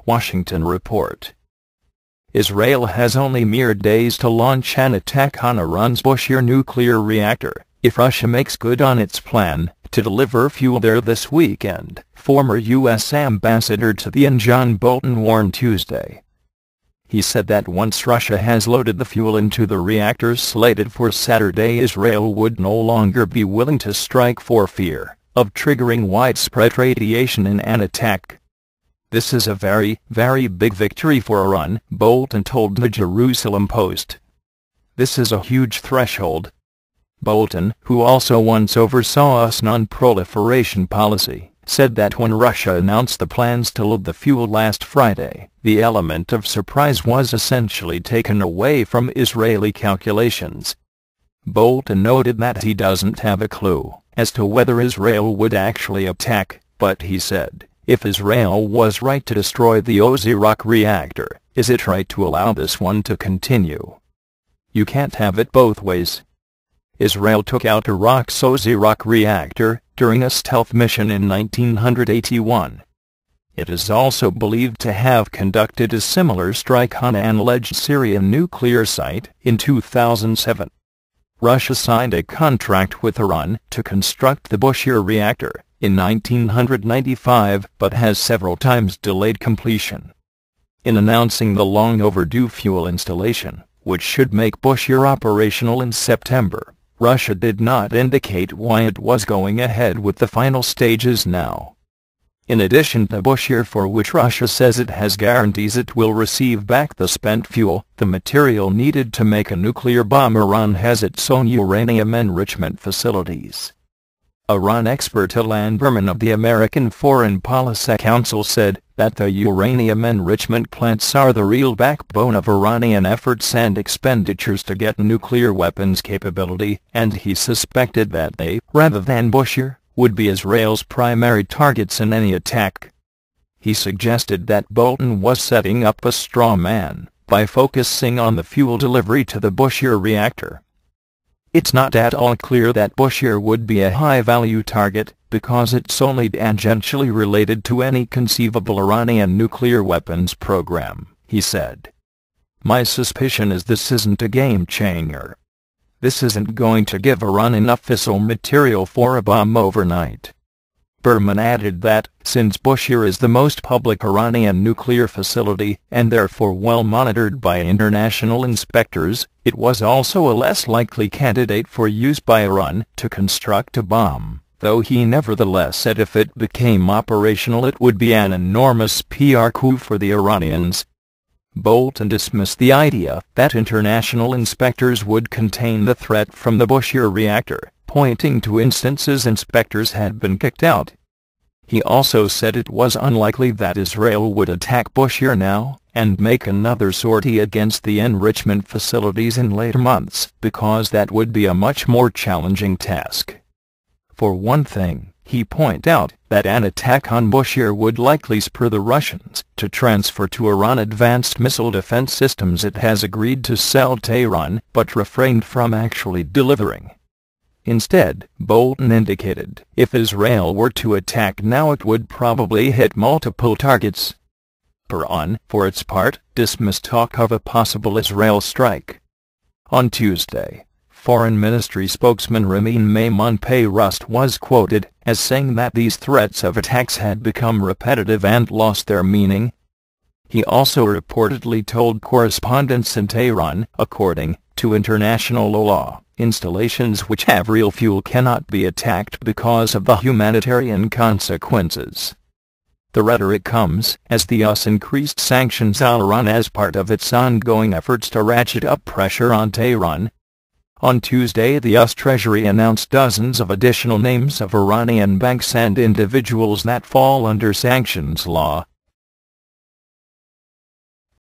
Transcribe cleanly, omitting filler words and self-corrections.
Washington report. Israel has only mere days to launch an attack on Iran's Bushehr nuclear reactor if Russia makes good on its plan to deliver fuel there this weekend, former U.S. Ambassador to the UN John Bolton warned Tuesday. He said that once Russia has loaded the fuel into the reactors slated for Saturday, Israel would no longer be willing to strike for fear of triggering widespread radiation in an attack. "This is a very, very big victory for Iran," Bolton told the Jerusalem Post. "This is a huge threshold." Bolton, who also once oversaw US non-proliferation policy, said that when Russia announced the plans to load the fuel last Friday, the element of surprise was essentially taken away from Israeli calculations. Bolton noted that he doesn't have a clue as to whether Israel would actually attack, but he said, if Israel was right to destroy the Osiraq reactor, is it right to allow this one to continue? You can't have it both ways. Israel took out Iraq's Osiraq reactor during a stealth mission in 1981. It is also believed to have conducted a similar strike on an alleged Syrian nuclear site in 2007. Russia signed a contract with Iran to construct the Bushehr reactor in 1995, but has several times delayed completion. In announcing the long-overdue fuel installation, which should make Bushehr operational in September, Russia did not indicate why it was going ahead with the final stages now. In addition to Bushehr, for which Russia says it has guarantees it will receive back the spent fuel, the material needed to make a nuclear bomb, Iran has its own uranium enrichment facilities. Iran expert Ilan Berman of the American Foreign Policy Council said that the uranium enrichment plants are the real backbone of Iranian efforts and expenditures to get nuclear weapons capability, and he suspected that they, rather than Bushehr, would be Israel's primary targets in any attack. He suggested that Bolton was setting up a straw man by focusing on the fuel delivery to the Bushehr reactor. It's not at all clear that Bushehr would be a high-value target, because it's only tangentially related to any conceivable Iranian nuclear weapons program, he said. My suspicion is this isn't a game-changer. This isn't going to give Iran enough fissile material for a bomb overnight. Berman added that, since Bushehr is the most public Iranian nuclear facility, and therefore well monitored by international inspectors, it was also a less likely candidate for use by Iran to construct a bomb, though he nevertheless said if it became operational it would be an enormous PR coup for the Iranians. Bolton dismissed the idea that international inspectors would contain the threat from the Bushehr reactor, pointing to instances inspectors had been kicked out. He also said it was unlikely that Israel would attack Bushehr now and make another sortie against the enrichment facilities in later months, because that would be a much more challenging task. For one thing, he pointed out that an attack on Bushehr would likely spur the Russians to transfer to Iran advanced missile defense systems it has agreed to sell to Iran but refrained from actually delivering. Instead, Bolton indicated, if Israel were to attack now it would probably hit multiple targets. Iran, for its part, dismissed talk of a possible Israel strike. On Tuesday, Foreign Ministry spokesman Ramin Maimon-Peyrust was quoted as saying that these threats of attacks had become repetitive and lost their meaning. He also reportedly told correspondents in Tehran, according to international law, installations which have real fuel cannot be attacked because of the humanitarian consequences. The rhetoric comes as the US increased sanctions on Iran as part of its ongoing efforts to ratchet up pressure on Tehran. On Tuesday, the US Treasury announced dozens of additional names of Iranian banks and individuals that fall under sanctions law,